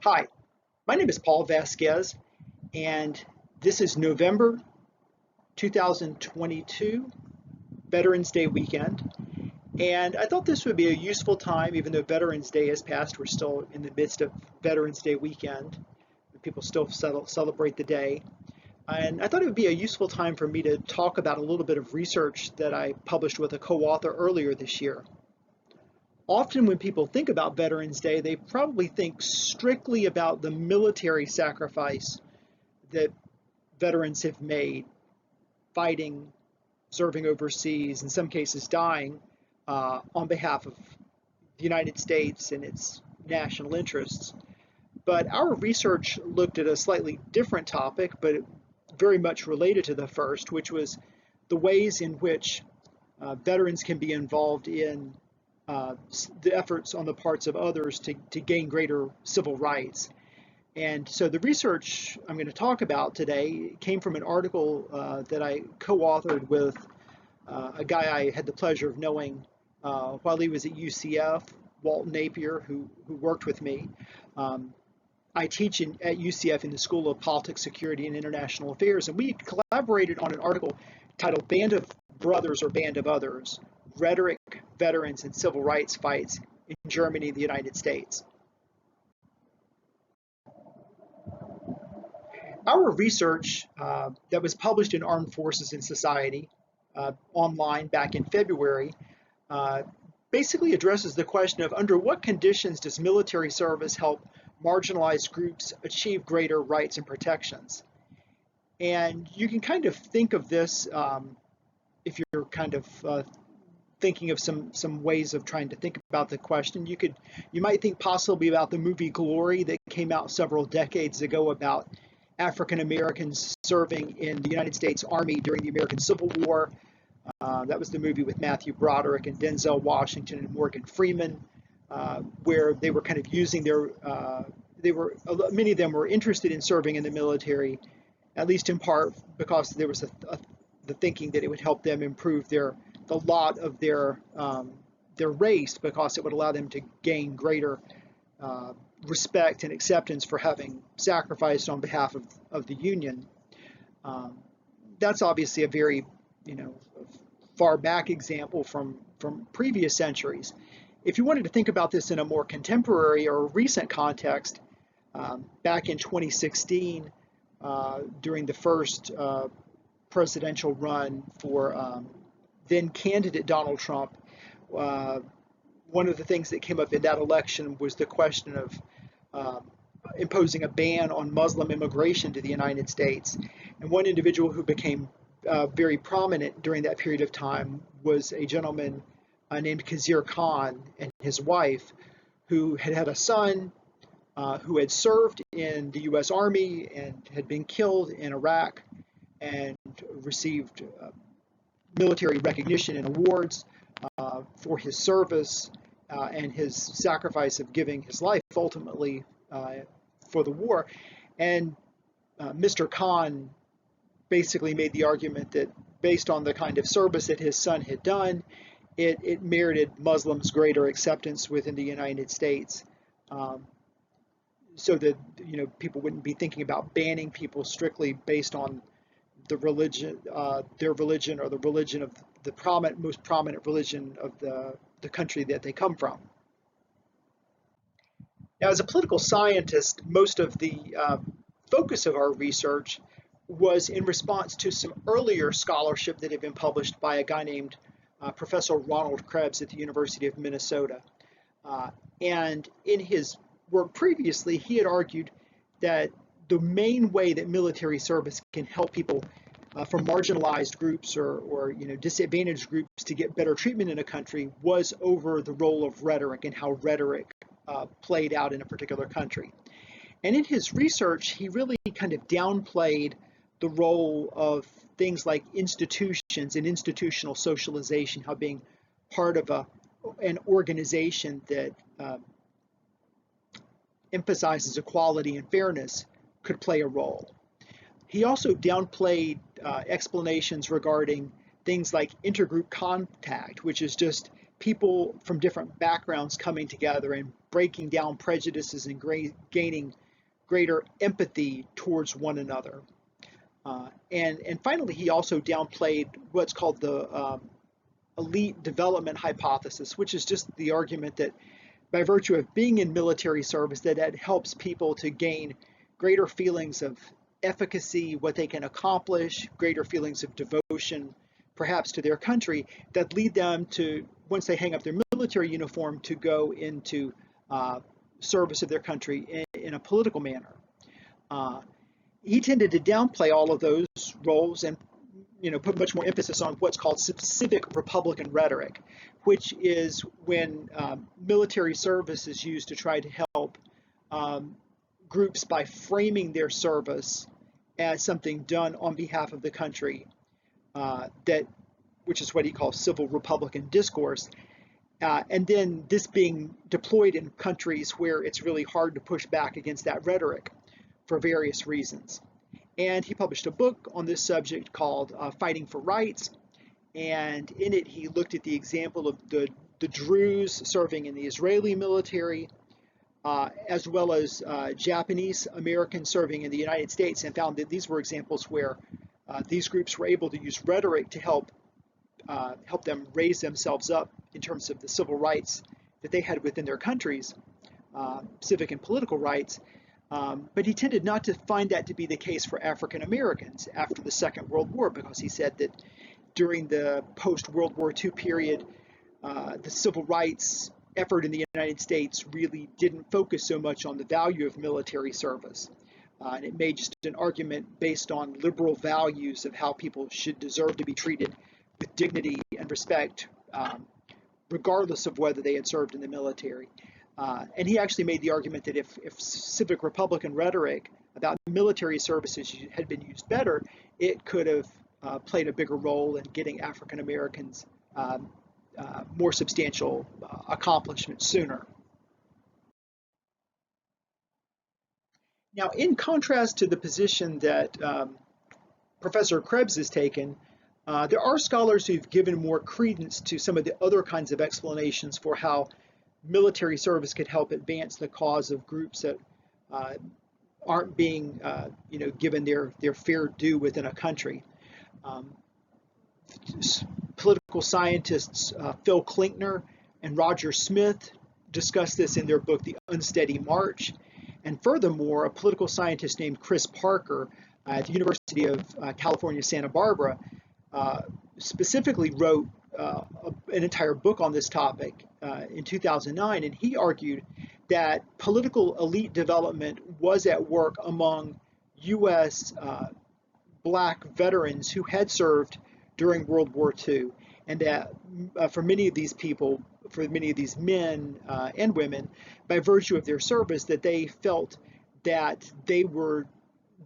Hi, my name is Paul Vasquez, and this is November 2022, Veterans Day weekend. And I thought this would be a useful time, even though Veterans Day has passed, we're still in the midst of Veterans Day weekend. People still celebrate the day. And I thought it would be a useful time for me to talk about a little bit of research that I published with a co-author earlier this year. Often when people think about Veterans Day, they probably think strictly about the military sacrifice that veterans have made, fighting, serving overseas, in some cases dying, on behalf of the United States and its national interests. But our research looked at a slightly different topic, but very much related to the first, which was the ways in which veterans can be involved in the efforts on the parts of others to gain greater civil rights. And so the research I'm going to talk about today came from an article that I co-authored with a guy I had the pleasure of knowing while he was at UCF, Walt Napier, who worked with me. I teach at UCF in the School of Politics, Security, and International Affairs, and we collaborated on an article titled Band of Brothers or Band of Others, Rhetoric, Veterans, and Civil Rights Fights in Germany and the United States. Our research that was published in Armed Forces and Society online back in February basically addresses the question of under what conditions does military service help marginalized groups achieve greater rights and protections. And you can kind of think of this if you're kind of thinking of some ways of trying to think about the question. You might think possibly about the movie Glory that came out several decades ago about African Americans serving in the United States Army during the American Civil War. That was the movie with Matthew Broderick and Denzel Washington and Morgan Freeman, where they were kind of using many of them were interested in serving in the military, at least in part because there was the thinking that it would help them improve the lot of their race, because it would allow them to gain greater respect and acceptance for having sacrificed on behalf of the Union. That's obviously a very, far back example from previous centuries. If you wanted to think about this in a more contemporary or recent context, back in 2016, during the first presidential run for then candidate Donald Trump, one of the things that came up in that election was the question of imposing a ban on Muslim immigration to the United States. And one individual who became very prominent during that period of time was a gentleman named Khizr Khan and his wife, who had a son who had served in the U.S. Army and had been killed in Iraq and received military recognition and awards for his service and his sacrifice of giving his life ultimately for the war. And Mr. Khan basically made the argument that based on the kind of service that his son had done, it merited Muslims greater acceptance within the United States, so that people wouldn't be thinking about banning people strictly based on the religion, their religion, or the religion of the most prominent religion of the country that they come from. Now, as a political scientist, most of the focus of our research was in response to some earlier scholarship that had been published by a guy named Professor Ronald Krebs at the University of Minnesota. And in his work previously, he had argued that the main way that military service can help people from marginalized groups or disadvantaged groups to get better treatment in a country was over the role of rhetoric and how rhetoric played out in a particular country. And in his research, he really kind of downplayed the role of things like institutions and institutional socialization, how being part of an organization that emphasizes equality and fairness could play a role. He also downplayed explanations regarding things like intergroup contact, which is just people from different backgrounds coming together and breaking down prejudices and gaining greater empathy towards one another. And finally, he also downplayed what's called the elite development hypothesis, which is just the argument that by virtue of being in military service, that helps people to gain greater feelings of efficacy, what they can accomplish, greater feelings of devotion, perhaps to their country, that lead them to, once they hang up their military uniform, to go into service of their country in a political manner. He tended to downplay all of those roles and put much more emphasis on what's called civic Republican rhetoric, which is when military service is used to try to help groups by framing their service as something done on behalf of the country, which is what he calls civil Republican discourse. And then this being deployed in countries where it's really hard to push back against that rhetoric for various reasons. And he published a book on this subject called Fighting for Rights. And in it, he looked at the example of the Druze serving in the Israeli military, as well as Japanese Americans serving in the United States, and found that these were examples where these groups were able to use rhetoric to help them raise themselves up in terms of the civil rights that they had within their countries, civic and political rights. But he tended not to find that to be the case for African Americans after the Second World War, because he said that during the post-World War II period, the civil rights effort in the United States really didn't focus so much on the value of military service. And it made just an argument based on liberal values of how people should deserve to be treated with dignity and respect, regardless of whether they had served in the military. And he actually made the argument that if civic Republican rhetoric about military services had been used better, it could have played a bigger role in getting African Americans more substantial accomplishments sooner. Now, in contrast to the position that Professor Krebs has taken, there are scholars who've given more credence to some of the other kinds of explanations for how military service could help advance the cause of groups that aren't being, given their fair due within a country. Political scientists Phil Klinkner and Roger Smith discuss this in their book, The Unsteady March. And furthermore, a political scientist named Chris Parker at the University of California, Santa Barbara, specifically wrote an entire book on this topic in 2009, and he argued that political elite development was at work among U.S. Black veterans who had served during World War II, and that for many of these people, for many of these men and women, by virtue of their service, that they felt that they were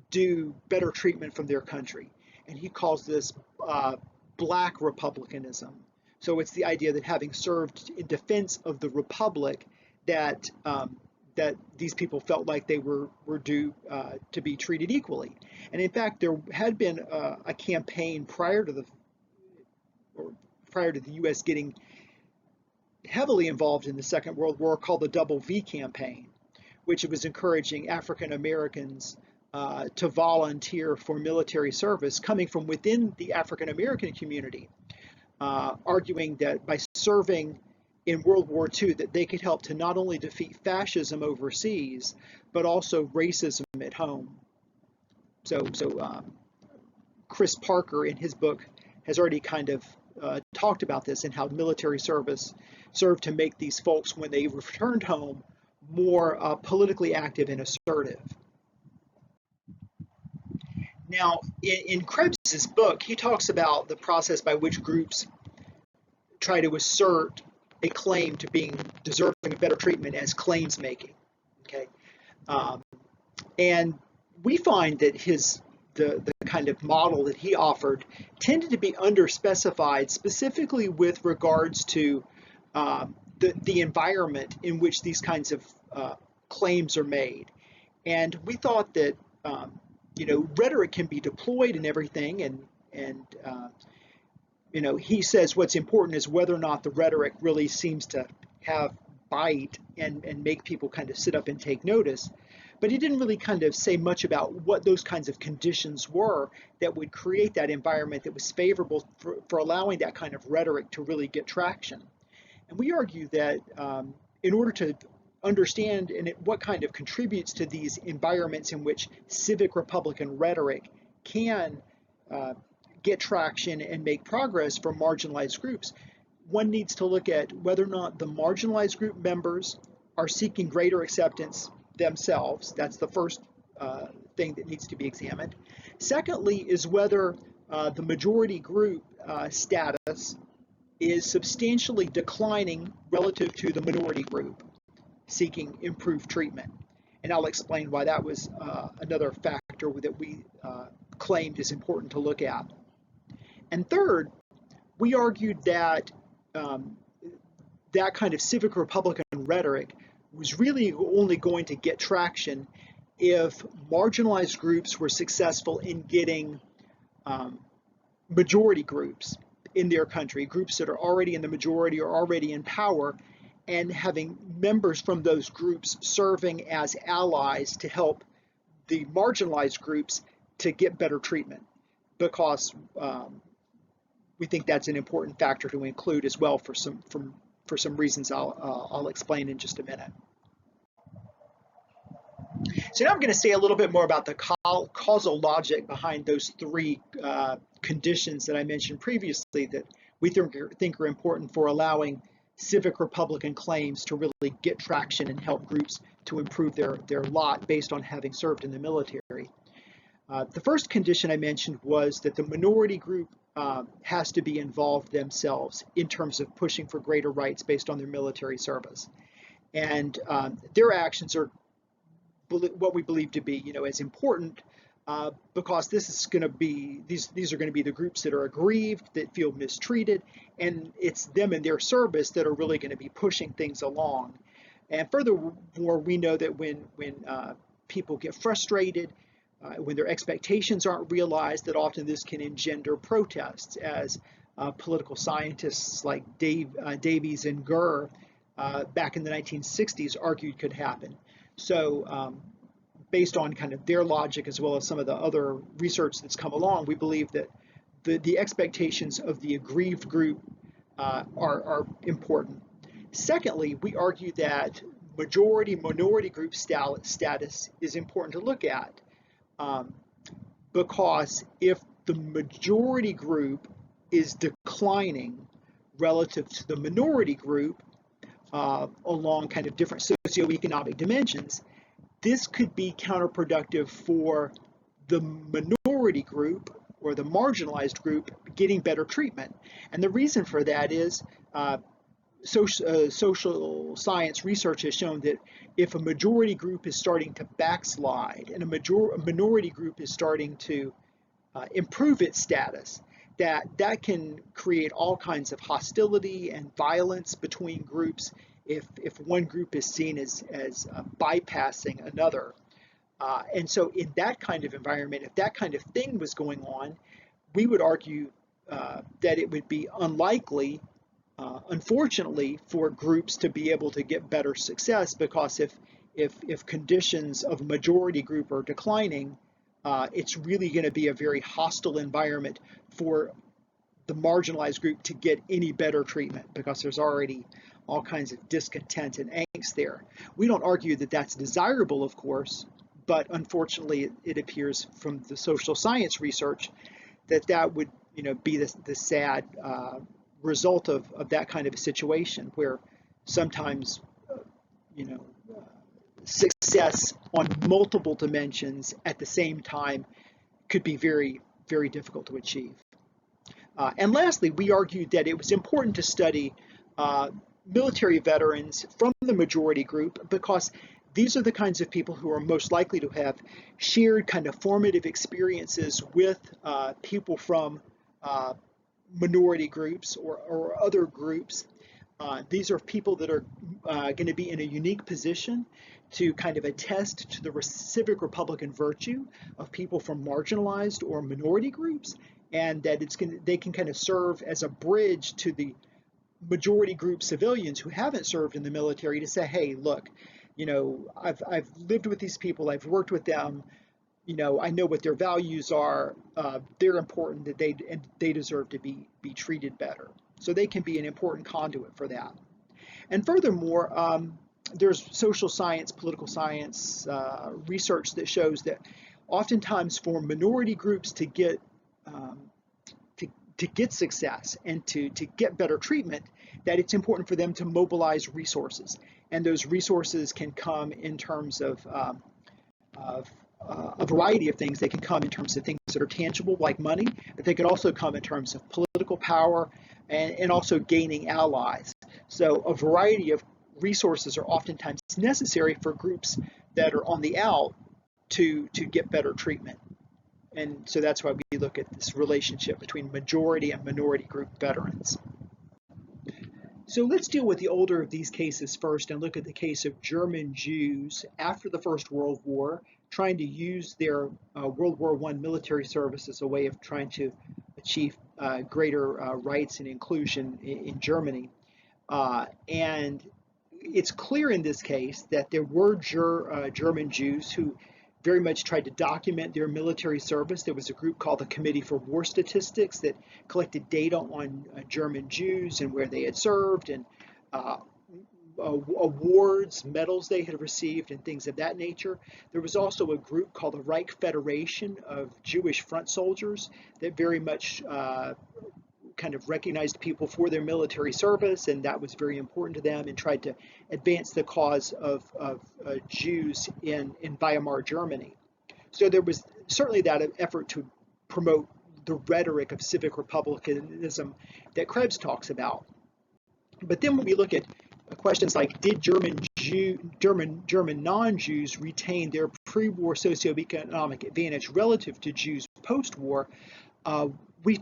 due better treatment from their country. And he calls this Black republicanism. So it's the idea that having served in defense of the republic, that these people felt like they were due to be treated equally. And in fact, there had been a campaign prior to the U.S. getting heavily involved in the Second World War called the Double V campaign, which was encouraging African Americans to volunteer for military service coming from within the African American community, arguing that by serving in World War II that they could help to not only defeat fascism overseas, but also racism at home. So Chris Parker in his book has already kind of talked about this and how military service served to make these folks, when they returned home, more politically active and assertive. Now, in Krebs's book, he talks about the process by which groups try to assert a claim to being deserving of better treatment as claims making. Okay, and we find that the kind of model that he offered tended to be underspecified, specifically with regards to the environment in which these kinds of claims are made. And we thought that rhetoric can be deployed and everything, and he says what's important is whether or not the rhetoric really seems to have bite and make people kind of sit up and take notice. But he didn't really kind of say much about what those kinds of conditions were that would create that environment that was favorable for allowing that kind of rhetoric to really get traction. And we argue that in order to understand what kind of contributes to these environments in which civic Republican rhetoric can get traction and make progress for marginalized groups, one needs to look at whether or not the marginalized group members are seeking greater acceptance themselves. That's the first thing that needs to be examined. Secondly, is whether the majority group status is substantially declining relative to the minority group seeking improved treatment. And I'll explain why that was another factor that we claimed is important to look at. And third, we argued that that kind of civic Republican rhetoric was really only going to get traction if marginalized groups were successful in getting majority groups in their country, groups that are already in the majority or already in power, and having members from those groups serving as allies to help the marginalized groups to get better treatment, because we think that's an important factor to include as well for some reasons I'll explain in just a minute. So now I'm going to say a little bit more about the causal logic behind those three conditions that I mentioned previously that we think are important for allowing civic Republican claims to really get traction and help groups to improve their lot based on having served in the military. The first condition I mentioned was that the minority group has to be involved themselves in terms of pushing for greater rights based on their military service. And their actions are what we believe to be, as important because this is going to be these are going to be the groups that are aggrieved, that feel mistreated, and it's them and their service that are really going to be pushing things along. And furthermore, we know that when people get frustrated, when their expectations aren't realized, that often this can engender protests, as political scientists like Davies and Gurr back in the 1960s argued could happen. So based on kind of their logic as well as some of the other research that's come along, we believe that the expectations of the aggrieved group are important. Secondly, we argue that minority group status is important to look at because if the majority group is declining relative to the minority group along kind of different socioeconomic dimensions, this could be counterproductive for the minority group or the marginalized group getting better treatment. And the reason for that is social science research has shown that if a majority group is starting to backslide and a minority group is starting to improve its status, that can create all kinds of hostility and violence between groups if one group is seen as bypassing another. And so in that kind of environment, if that kind of thing was going on, we would argue that it would be unlikely, unfortunately, for groups to be able to get better success, because if conditions of a majority group are declining, it's really going to be a very hostile environment for the marginalized group to get any better treatment, because there's already all kinds of discontent and angst there. We don't argue that that's desirable, of course, but unfortunately it appears from the social science research that would be the sad result of that kind of a situation, where sometimes success on multiple dimensions at the same time could be very, very difficult to achieve. And lastly, we argued that it was important to study military veterans from the majority group, because these are the kinds of people who are most likely to have shared kind of formative experiences with people from minority groups or other groups. These are people that are going to be in a unique position to kind of attest to the civic Republican virtue of people from marginalized or minority groups, and that they can kind of serve as a bridge to the majority group civilians who haven't served in the military to say, hey, look, I've lived with these people, I've worked with them, I know what their values are. They're important, that they deserve to be treated better. So they can be an important conduit for that. And furthermore, there's social science, political science research that shows that oftentimes for minority groups to get um, to get success and to get better treatment, that it's important for them to mobilize resources. And those resources can come in terms of a variety of things. They can come in terms of things that are tangible, like money, but they can also come in terms of political power and also gaining allies. So a variety of resources are oftentimes necessary for groups that are on the out to get better treatment. And so that's why we look at this relationship between majority and minority group veterans. So let's deal with the older of these cases first and look at the case of German Jews after the First World War, trying to use their World War I military service as a way of trying to achieve greater rights and inclusion in Germany. And it's clear in this case that there were German Jews who very much tried to document their military service. There was a group called the Committee for War Statistics that collected data on German Jews and where they had served and awards, medals they had received, and things of that nature. There was also a group called the Reich Federation of Jewish Front Soldiers that very much kind of recognized people for their military service, and that was very important to them, and tried to advance the cause of Jews in Weimar Germany. So there was certainly that effort to promote the rhetoric of civic republicanism that Krebs talks about. But then when we look at questions like, did German non-Jews retain their pre-war socioeconomic advantage relative to Jews post-war, we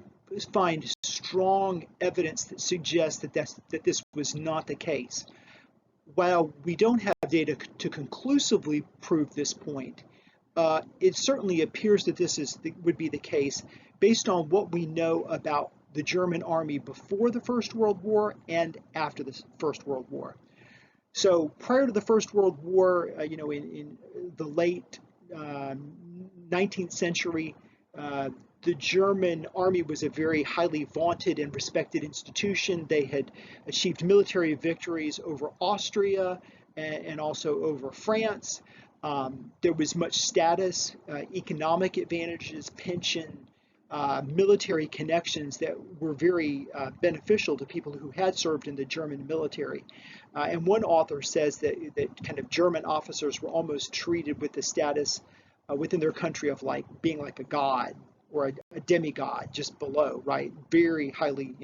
find strong evidence that suggests that this was not the case. While we don't have data to conclusively prove this point, it certainly appears that would be the case based on what we know about the German army before the First World War and after the First World War. So prior to the First World War, in the late 19th century, the German army was a very highly vaunted and respected institution. They had achieved military victories over Austria and also over France. There was much status, economic advantages, pension, military connections that were very beneficial to people who had served in the German military. And one author says that kind of German officers were almost treated with the status within their country of like being like a god or a demigod just below, right? Very highly,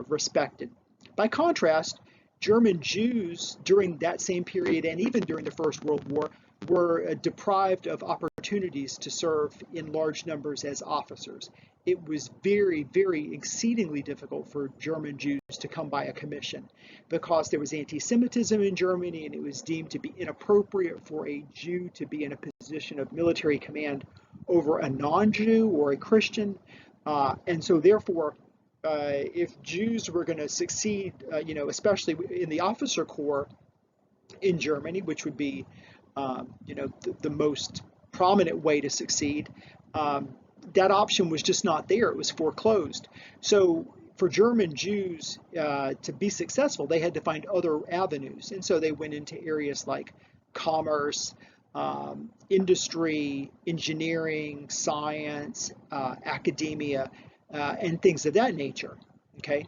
respected. By contrast, German Jews during that same period and even during the First World War were deprived of opportunities to serve in large numbers as officers. It was very, very exceedingly difficult for German Jews to come by a commission because there was anti-Semitism in Germany, and it was deemed to be inappropriate for a Jew to be in a position of military command over a non-Jew or a Christian. And so therefore, if Jews were going to succeed, especially in the officer corps in Germany, which would be, the most prominent way to succeed, that option was just not there. It was foreclosed. So for German Jews to be successful, they had to find other avenues. And so they went into areas like commerce, industry, engineering, science, academia, and things of that nature. Okay.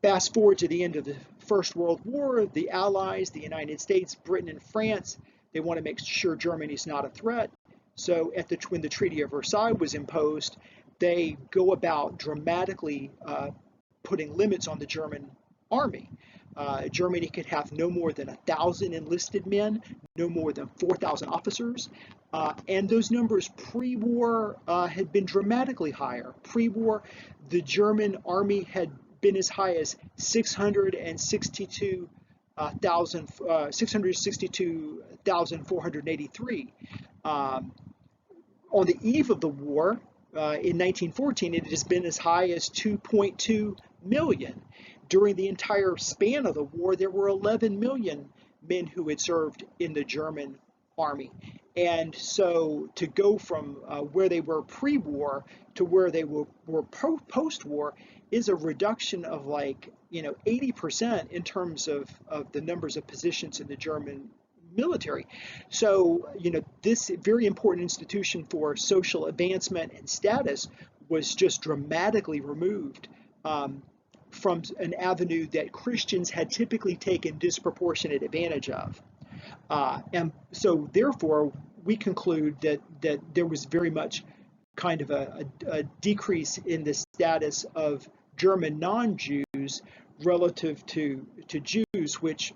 Fast forward to the end of the First World War, the Allies, the United States, Britain, and France, they want to make sure Germany's not a threat. So when the Treaty of Versailles was imposed, they go about dramatically putting limits on the German army. Germany could have no more than 1,000 enlisted men, no more than 4,000 officers, and those numbers pre-war had been dramatically higher. Pre-war, the German army had been as high as 662,483. On the eve of the war, in 1914, it has been as high as 2.2 million. During the entire span of the war, there were 11 million men who had served in the German army. And so to go from where they were pre-war to where they were post-war is a reduction of 80% in terms of the numbers of positions in the German military. So, this very important institution for social advancement and status was just dramatically removed from an avenue that Christians had typically taken disproportionate advantage of. And so, therefore, we conclude that there was very much kind of a decrease in the status of German non-Jews relative to Jews, which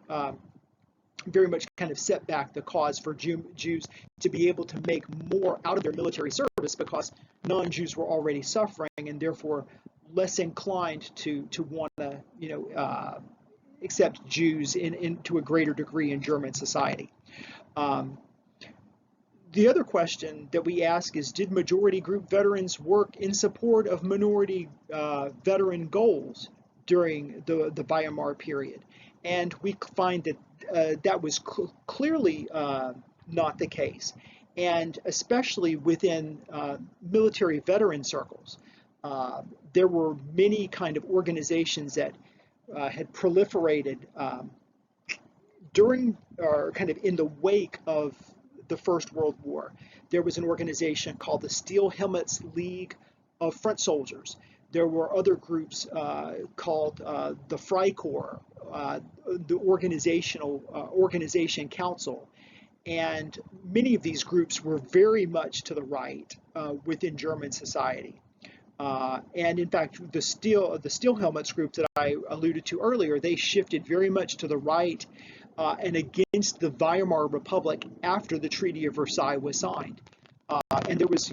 very much kind of set back the cause for Jews to be able to make more out of their military service because non-Jews were already suffering and therefore less inclined to want to accept Jews to a greater degree in German society. The other question that we ask is, did majority group veterans work in support of minority veteran goals during the Weimar period? And we find that that was clearly not the case, and especially within military veteran circles. There were many kind of organizations that had proliferated during or kind of in the wake of the First World War. There was an organization called the Steel Helmets League of Front Soldiers. There were other groups called the Freikorps, the Organization Council, and many of these groups were very much to the right within German society. And in fact, the Steel Helmets group that I alluded to earlier, they shifted very much to the right and against the Weimar Republic after the Treaty of Versailles was signed. And there was,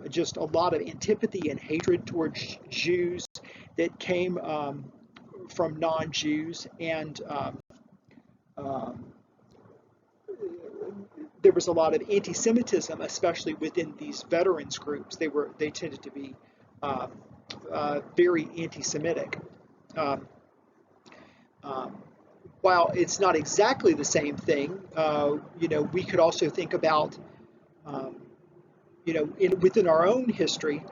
just a lot of antipathy and hatred towards Jews that came from non-Jews, and there was a lot of anti-Semitism, especially within these veterans groups. They tended to be very anti-Semitic. While it's not exactly the same thing, we could also think about, within our own history,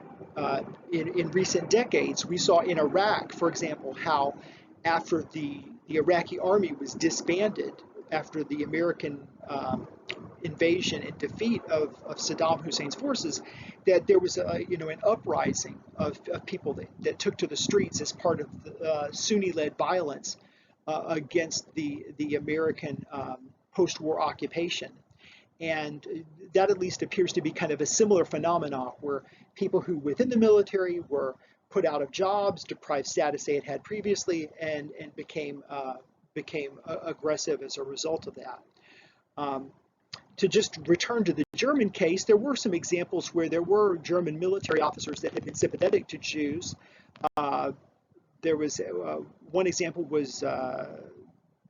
in recent decades, we saw in Iraq, for example, how after the Iraqi army was disbanded, after the American invasion and defeat of Saddam Hussein's forces, that there was an uprising of people that took to the streets as part of the Sunni-led violence against the American post-war occupation. And that at least appears to be kind of a similar phenomenon where people who within the military were put out of jobs, deprived status they had had previously, and became aggressive as a result of that. To just return to the German case, there were some examples where there were German military officers that had been sympathetic to Jews. There was one example was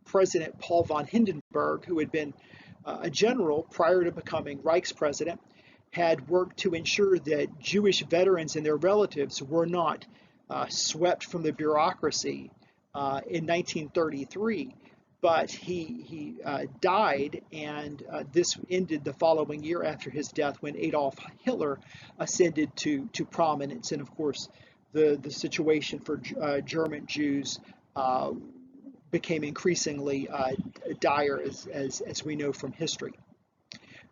President Paul von Hindenburg, who had been a general prior to becoming Reichspresident, had worked to ensure that Jewish veterans and their relatives were not swept from the bureaucracy in 1933. But he died, and this ended the following year after his death when Adolf Hitler ascended to prominence. And of course, the situation for German Jews became increasingly dire, as we know from history.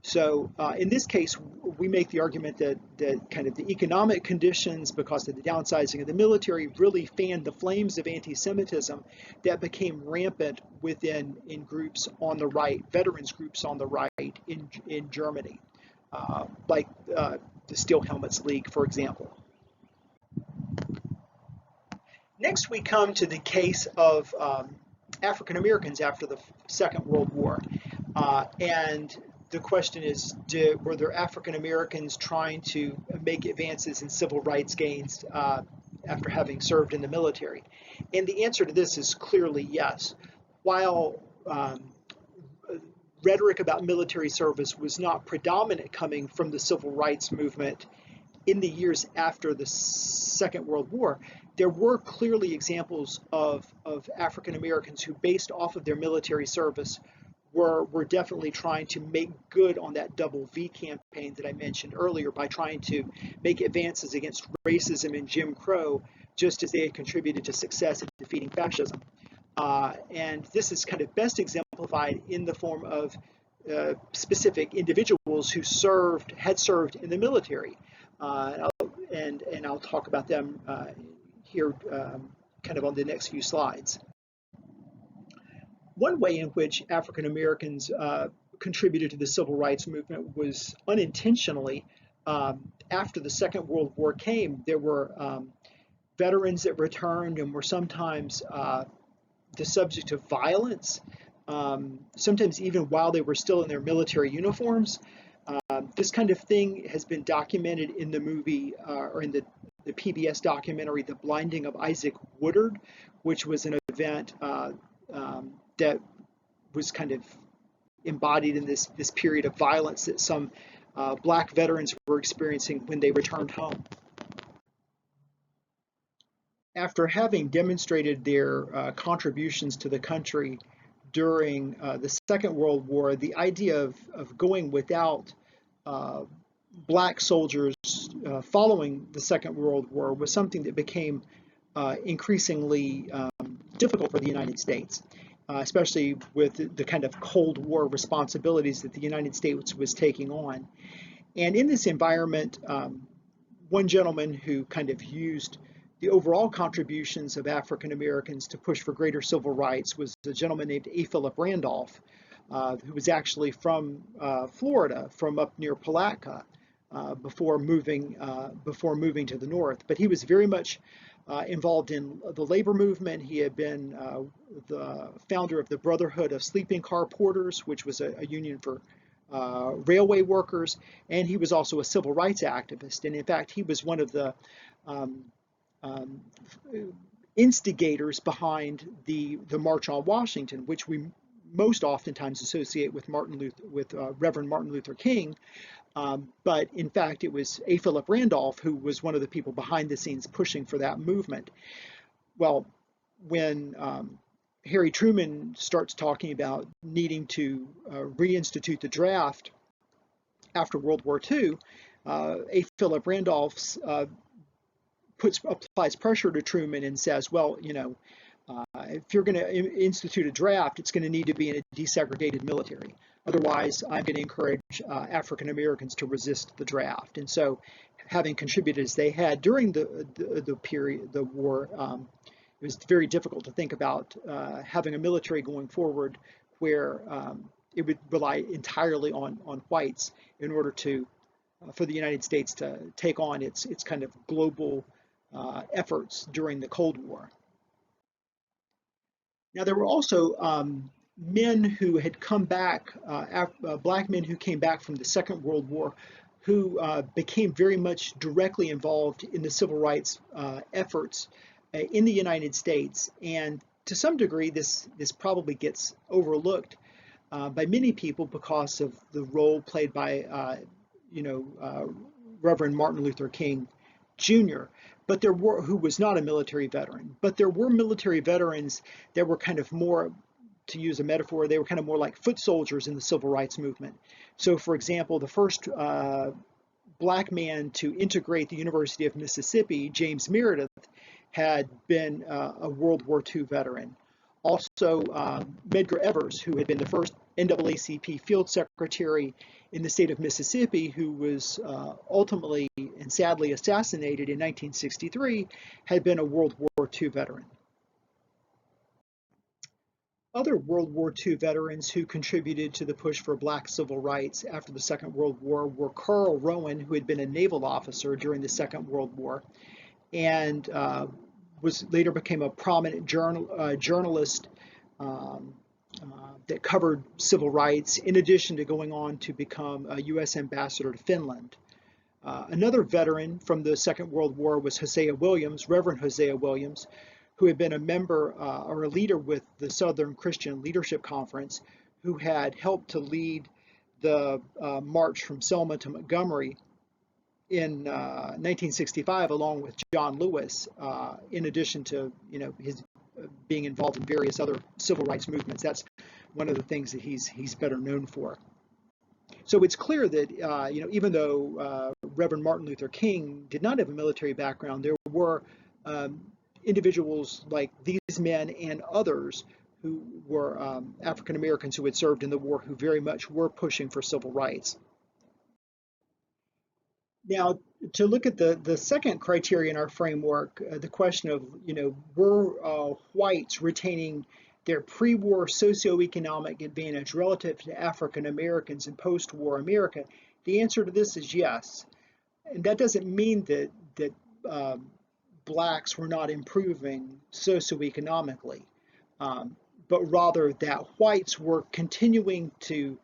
So in this case, we make the argument that kind of the economic conditions, because of the downsizing of the military, really fanned the flames of anti-Semitism that became rampant in groups on the right, veterans groups on the right in Germany, like the Steel Helmets League, for example. Next, we come to the case of African Americans after the Second World War, and the question is, were there African Americans trying to make advances in civil rights gains after having served in the military? And the answer to this is clearly yes. While rhetoric about military service was not predominant coming from the civil rights movement in the years after the Second World War, there were clearly examples of African Americans who, based off of their military service, were definitely trying to make good on that double V campaign that I mentioned earlier by trying to make advances against racism and Jim Crow, just as they had contributed to success in defeating fascism. And this is kind of best exemplified in the form of specific individuals who had served in the military. And I'll talk about them here kind of on the next few slides. One way in which African Americans contributed to the civil rights movement was unintentionally. After the Second World War came, there were veterans that returned and were sometimes the subject of violence, sometimes even while they were still in their military uniforms. This kind of thing has been documented in the movie or in the PBS documentary, The Blinding of Isaac Woodard, which was an event that was kind of embodied in this period of violence that some Black veterans were experiencing when they returned home. After having demonstrated their contributions to the country during the Second World War, the idea of going without Black soldiers following the Second World War was something that became increasingly difficult for the United States, especially with the kind of Cold War responsibilities that the United States was taking on. And in this environment, one gentleman who kind of used the overall contributions of African Americans to push for greater civil rights was a gentleman named A. Philip Randolph, who was actually from Florida, from up near Palatka, before moving to the north. But he was very much involved in the labor movement. He had been the founder of the Brotherhood of Sleeping Car Porters, which was a union for railway workers, and he was also a civil rights activist. And in fact, he was one of the instigators behind the March on Washington, which we most oftentimes associate with Reverend Martin Luther King. But in fact, it was A. Philip Randolph who was one of the people behind the scenes pushing for that movement. Well, when Harry Truman starts talking about needing to reinstitute the draft after World War II, A. Philip Randolph applies pressure to Truman and says, well, if you're going to institute a draft, it's going to need to be in a desegregated military. Otherwise, I'm going to encourage African Americans to resist the draft. And so, having contributed as they had during the war, it was very difficult to think about having a military going forward where it would rely entirely on whites in order for the United States to take on its kind of global efforts during the Cold War. Now, there were also men who had come back, Black men who came back from the Second World War, who became very much directly involved in the civil rights efforts in the United States. And to some degree, this probably gets overlooked by many people because of the role played by, Reverend Martin Luther King Jr., who was not a military veteran. But there were military veterans that were kind of more, to use a metaphor, they were kind of more like foot soldiers in the civil rights movement. So, for example, the first Black man to integrate the University of Mississippi, James Meredith, had been a World War II veteran. Also, Medgar Evers, who had been the first NAACP field secretary in the state of Mississippi, who was ultimately and sadly assassinated in 1963, had been a World War II veteran. Other World War II veterans who contributed to the push for Black civil rights after the Second World War were Carl Rowan, who had been a naval officer during the Second World War, and later became a prominent journalist that covered civil rights, in addition to going on to become a U.S. ambassador to Finland. Another veteran from the Second World War was Hosea Williams, Reverend Hosea Williams, who had been a member or a leader with the Southern Christian Leadership Conference, who had helped to lead the march from Selma to Montgomery in 1965, along with John Lewis, in addition to his being involved in various other civil rights movements. That's one of the things that he's better known for. So it's clear that even though Reverend Martin Luther King did not have a military background, there were individuals like these men and others who were African Americans who had served in the war who very much were pushing for civil rights. Now, to look at the second criteria in our framework, the question of, were whites retaining their pre-war socioeconomic advantage relative to African Americans in post-war America, the answer to this is yes. And that doesn't mean that blacks were not improving socioeconomically, but rather that whites were continuing to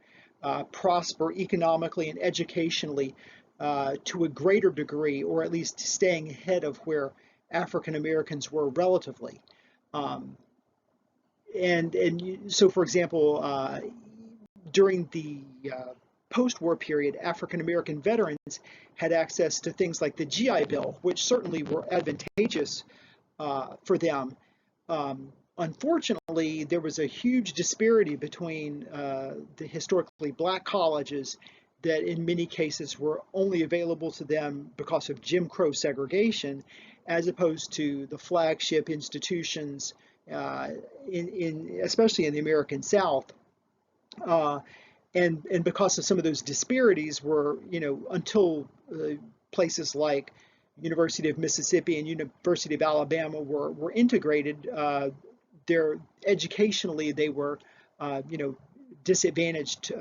prosper economically and educationally to a greater degree, or at least staying ahead of where African Americans were relatively. So, for example, during the post-war period, African American veterans had access to things like the GI Bill, which certainly were advantageous for them. Unfortunately, there was a huge disparity between the historically black colleges that in many cases were only available to them because of Jim Crow segregation, as opposed to the flagship institutions, especially in the American South. And because of some of those disparities were, until places like University of Mississippi and University of Alabama were integrated, educationally they were, disadvantaged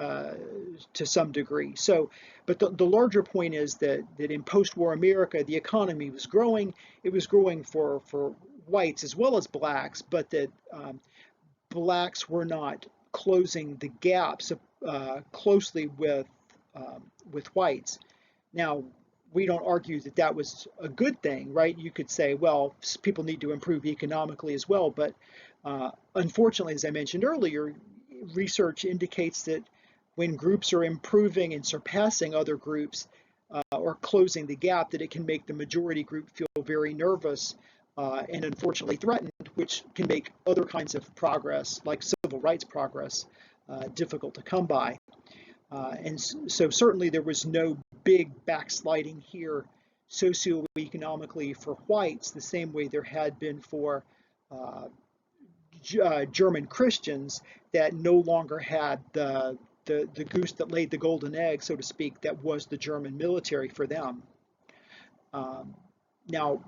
to some degree. So, but the larger point is that in post-war America, the economy was growing. It was growing for whites as well as blacks, but that blacks were not closing the gaps closely with whites. Now, we don't argue that that was a good thing, right? You could say, well, people need to improve economically as well, but unfortunately, as I mentioned earlier, research indicates that when groups are improving and surpassing other groups or closing the gap, that it can make the majority group feel very nervous and unfortunately threatened, which can make other kinds of progress, like civil rights progress, difficult to come by. And so certainly there was no big backsliding here socioeconomically for whites, the same way there had been for German Christians that no longer had the goose that laid the golden egg, so to speak, that was the German military for them. Now,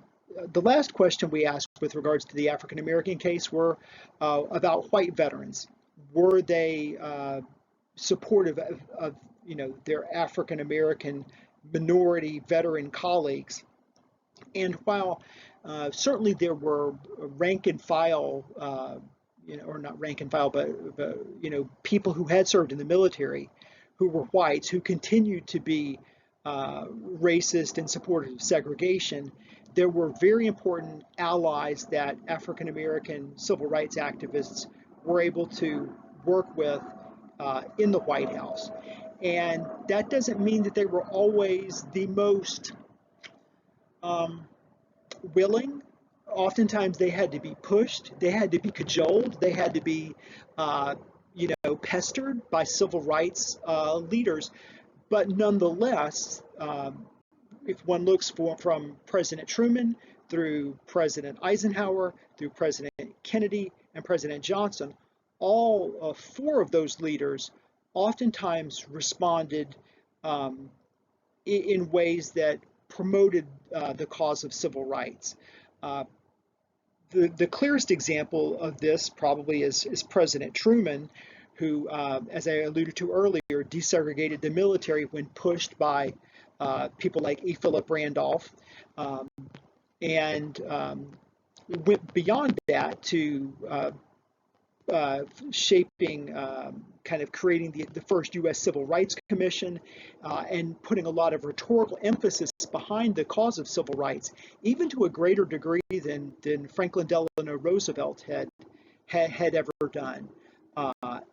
the last question we asked with regards to the African American case were about white veterans. Were they supportive of their African American minority veteran colleagues? And while certainly there were rank and file, or not rank and file, but people who had served in the military who were whites who continued to be racist and supportive of segregation, there were very important allies that African American civil rights activists were able to work with in the White House. And that doesn't mean that they were always the most willing. Oftentimes they had to be pushed, they had to be cajoled, they had to be, pestered by civil rights leaders. But nonetheless, if one looks from President Truman through President Eisenhower, through President Kennedy and President Johnson, all four of those leaders oftentimes responded in ways that promoted the cause of civil rights. The clearest example of this probably is President Truman, who, as I alluded to earlier, desegregated the military when pushed by people like E. Philip Randolph, and went beyond that to shaping, kind of creating the first U.S. Civil Rights Commission, and putting a lot of rhetorical emphasis behind the cause of civil rights, even to a greater degree than Franklin Delano Roosevelt had ever done.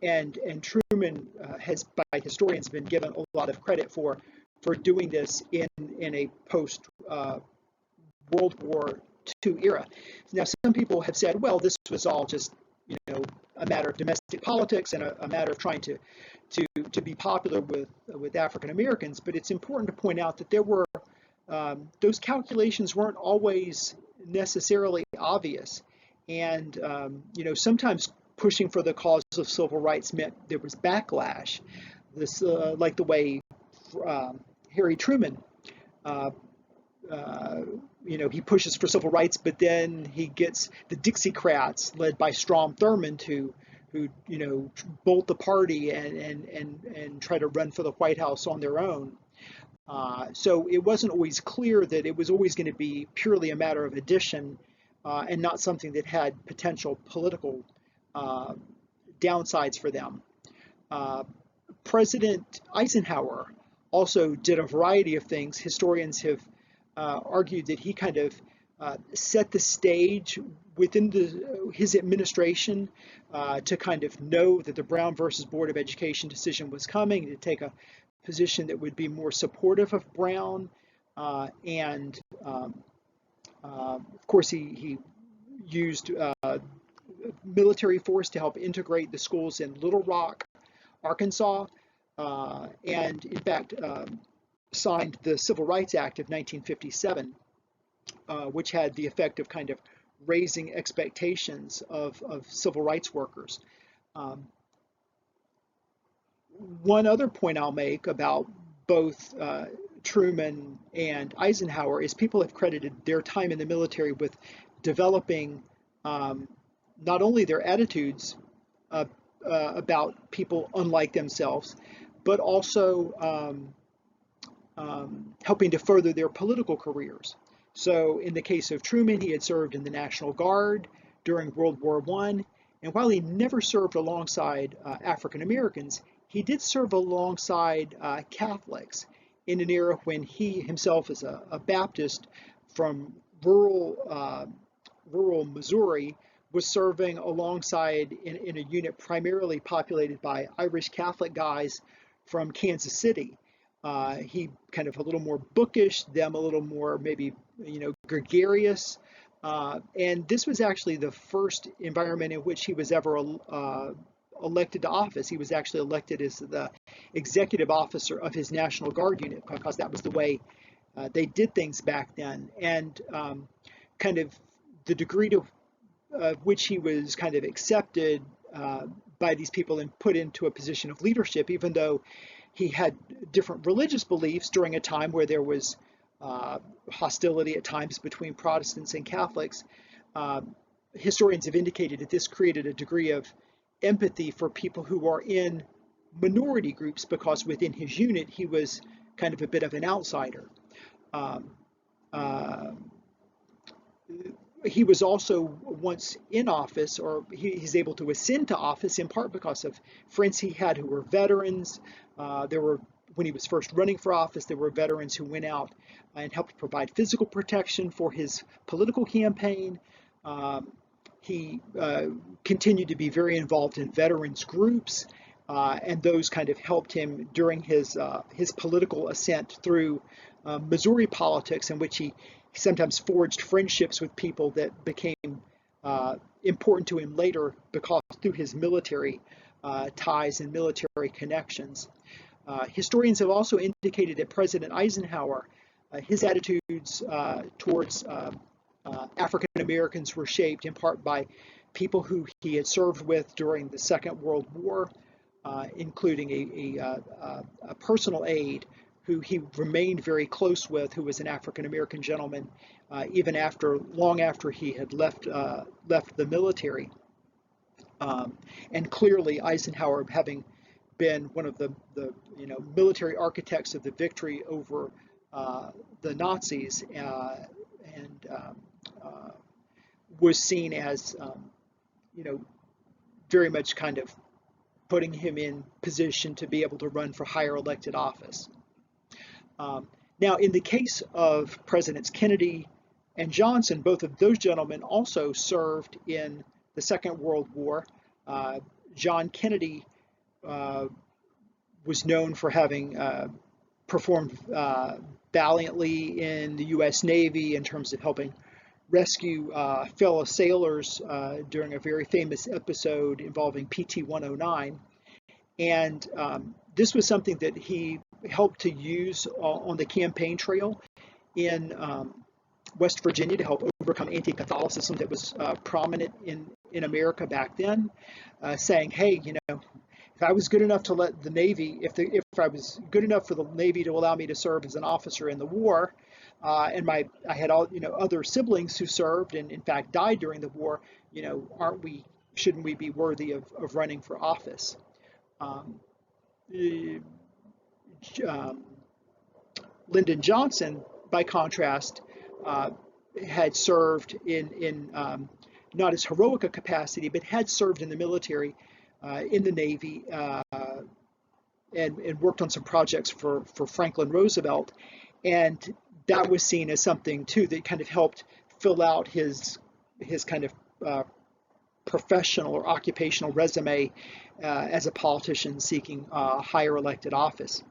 And Truman has, by historians, been given a lot of credit for for doing this in a post World War II era. Now, some people have said, well, this was all just, a matter of domestic politics and a matter of trying to be popular with African Americans. But it's important to point out that there were those calculations weren't always necessarily obvious, and sometimes pushing for the cause of civil rights meant there was backlash. This, like the way Harry Truman. He pushes for civil rights, but then he gets the Dixiecrats, led by Strom Thurmond, who bolt the party and try to run for the White House on their own. So it wasn't always clear that it was always going to be purely a matter of addition and not something that had potential political downsides for them. President Eisenhower also did a variety of things. Historians have argued that he kind of set the stage within his administration to kind of know that the Brown versus Board of Education decision was coming, to take a position that would be more supportive of Brown. And of course, he used military force to help integrate the schools in Little Rock, Arkansas, and in fact signed the Civil Rights Act of 1957, which had the effect of kind of raising expectations of civil rights workers. One other point I'll make about both Truman and Eisenhower is people have credited their time in the military with developing not only their attitudes about people unlike themselves, but also helping to further their political careers. So in the case of Truman, he had served in the National Guard during World War I, and while he never served alongside African Americans, he did serve alongside Catholics in an era when he himself, as a Baptist from rural Missouri, was serving alongside in a unit primarily populated by Irish Catholic guys from Kansas City. He kind of a little more bookish, them a little more maybe gregarious, and this was actually the first environment in which he was ever elected to office. He was actually elected as the executive officer of his National Guard unit because that was the way they did things back then, and kind of the degree to which he was kind of accepted by these people and put into a position of leadership, even though he had different religious beliefs during a time where there was hostility at times between Protestants and Catholics. Historians have indicated that this created a degree of empathy for people who are in minority groups because within his unit he was kind of a bit of an outsider. He was also once in office, or he's able to ascend to office in part because of friends he had who were veterans. When he was first running for office, there were veterans who went out and helped provide physical protection for his political campaign. He continued to be very involved in veterans groups, and those kind of helped him during his political ascent through Missouri politics, in which he sometimes forged friendships with people that became important to him later because through his military ties and military connections. Historians have also indicated that President Eisenhower, his attitudes towards African Americans were shaped in part by people who he had served with during the Second World War, including a personal aide who he remained very close with, who was an African American gentleman, even long after he had left the military. And clearly, Eisenhower, having been one of the military architects of the victory over the Nazis, and was seen as very much kind of putting him in position to be able to run for higher elected office. Now, in the case of Presidents Kennedy and Johnson, both of those gentlemen also served in the Second World War. John Kennedy was known for having performed valiantly in the U.S. Navy in terms of helping rescue fellow sailors during a very famous episode involving PT-109. And this was something that he helped to use on the campaign trail in West Virginia to help overcome anti-Catholicism that was prominent in America back then, saying, hey, if I was good enough to let the Navy, if I was good enough for the Navy to allow me to serve as an officer in the war, and I had all other siblings who served and in fact died during the war, shouldn't we be worthy of running for office? Lyndon Johnson, by contrast, had served in not as heroic a capacity, but had served in the military, in the Navy, and worked on some projects for Franklin Roosevelt. And that was seen as something, too, that kind of helped fill out his kind of professional or occupational resume as a politician seeking higher elected office.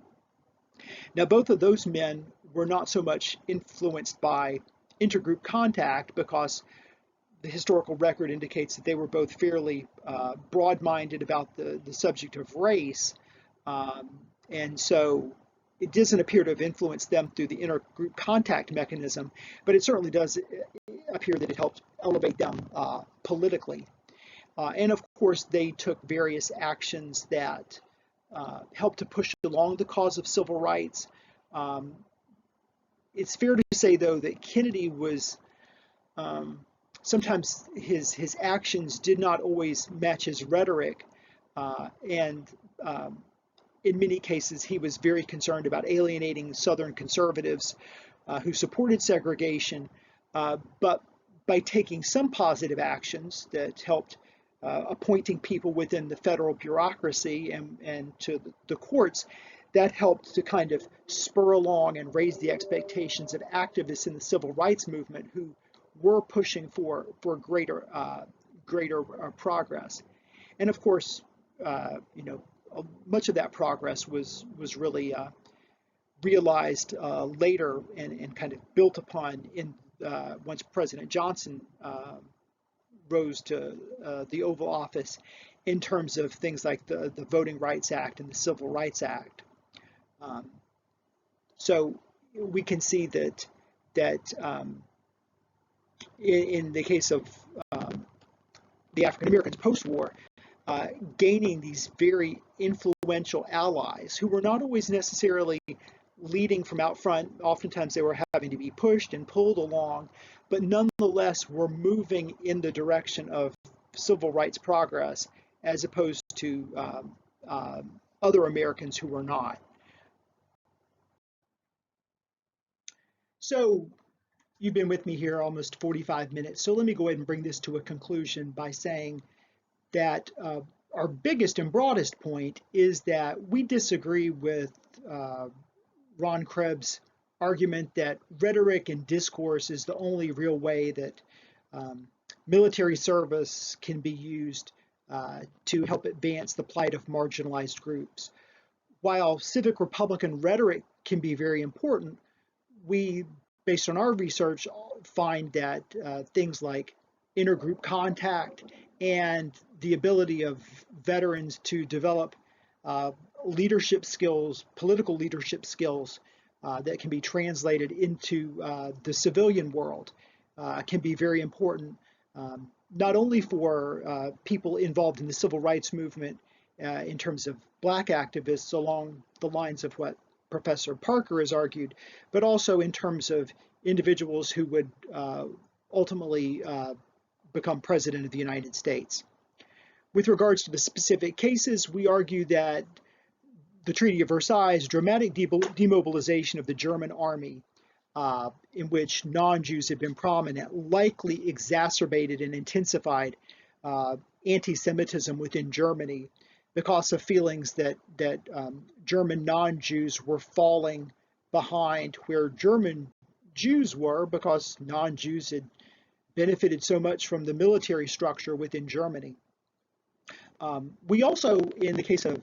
Now, both of those men were not so much influenced by intergroup contact, because the historical record indicates that they were both fairly broad-minded about the subject of race. And so it doesn't appear to have influenced them through the intergroup contact mechanism, but it certainly does appear that it helped elevate them politically. And of course, they took various actions that helped to push along the cause of civil rights. It's fair to say, though, that Kennedy was sometimes his actions did not always match his rhetoric, and in many cases he was very concerned about alienating Southern conservatives who supported segregation, but by taking some positive actions that helped appointing people within the federal bureaucracy and to the courts, that helped to kind of spur along and raise the expectations of activists in the civil rights movement who were pushing for greater progress. And of course, much of that progress was really realized later and kind of built upon once President Johnson rose to the Oval Office, in terms of things like the Voting Rights Act and the Civil Rights Act. So we can see that in the case of the African Americans post-war, gaining these very influential allies who were not always necessarily leading from out front. Oftentimes they were having to be pushed and pulled along, but nonetheless were moving in the direction of civil rights progress, as opposed to other Americans who were not. So you've been with me here almost 45 minutes. So let me go ahead and bring this to a conclusion by saying that our biggest and broadest point is that we disagree with Ron Krebs' argument that rhetoric and discourse is the only real way that military service can be used to help advance the plight of marginalized groups. While civic Republican rhetoric can be very important, we, based on our research, find that things like intergroup contact and the ability of veterans to develop leadership skills, political leadership skills that can be translated into the civilian world can be very important, not only for people involved in the civil rights movement in terms of Black activists along the lines of what Professor Parker has argued, but also in terms of individuals who would ultimately become president of the United States. With regards to the specific cases, we argue that the Treaty of Versailles' dramatic demobilization of the German army, in which non-Jews had been prominent, likely exacerbated and intensified anti-Semitism within Germany, because of feelings that German non-Jews were falling behind where German Jews were, because non-Jews had benefited so much from the military structure within Germany. We also, in the case of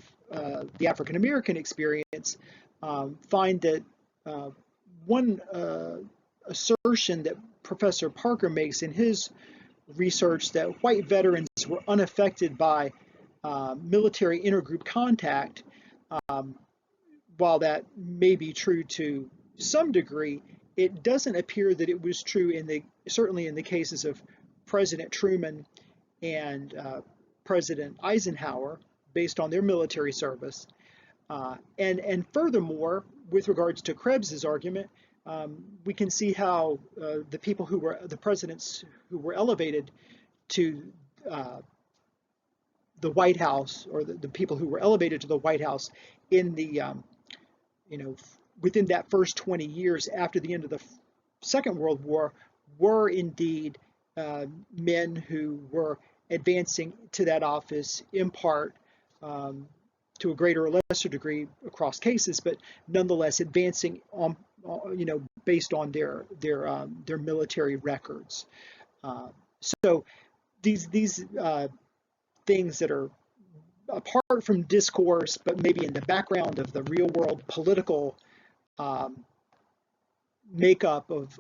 the African American experience, find that one assertion that Professor Parker makes in his research, that white veterans were unaffected by military intergroup contact, um, while that may be true to some degree, it doesn't appear that it was true certainly in the cases of President Truman and President Eisenhower, based on their military service. And furthermore, with regards to Krebs's argument, we can see how the presidents who were elevated to the White House, or the people who were elevated to the White House in the within that first 20 years after the end of the Second World War, were indeed men who were advancing to that office in part, to a greater or lesser degree across cases, but nonetheless advancing on, based on their military records. So these things that are apart from discourse, but maybe in the background of the real world political makeup of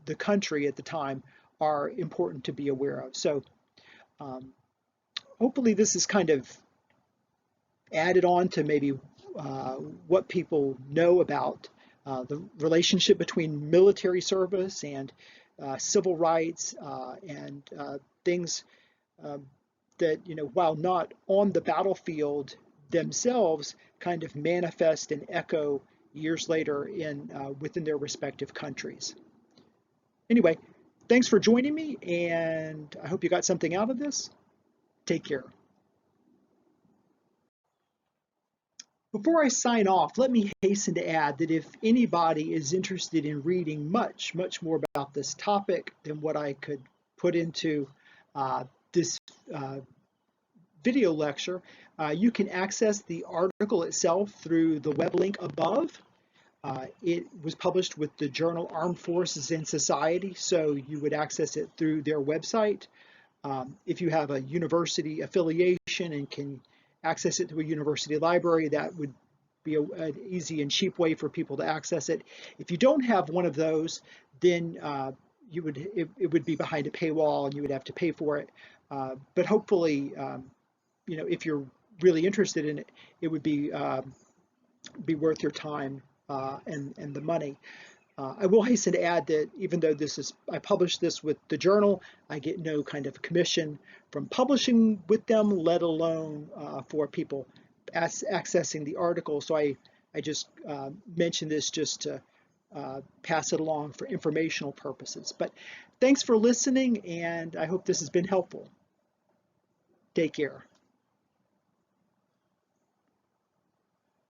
the country at the time, are important to be aware of. So hopefully this is kind of added on to maybe what people know about the relationship between military service and civil rights, and things that, while not on the battlefield themselves, kind of manifest and echo years later within their respective countries. Anyway, thanks for joining me, and I hope you got something out of this. Take care. Before I sign off, let me hasten to add that if anybody is interested in reading much, much more about this topic than what I could put into this video lecture, you can access the article itself through the web link above. It was published with the journal Armed Forces and Society, so you would access it through their website. If you have a university affiliation and can access it through a university library, that would be an easy and cheap way for people to access it. If you don't have one of those, then it would be behind a paywall and you would have to pay for it. But hopefully, if you're really interested in it, it would be worth your time and the money. I will hasten to add that even though I published this with the journal, I get no kind of commission from publishing with them, let alone for people accessing the article. So I just mention this just to pass it along for informational purposes. But thanks for listening, and I hope this has been helpful. Take care.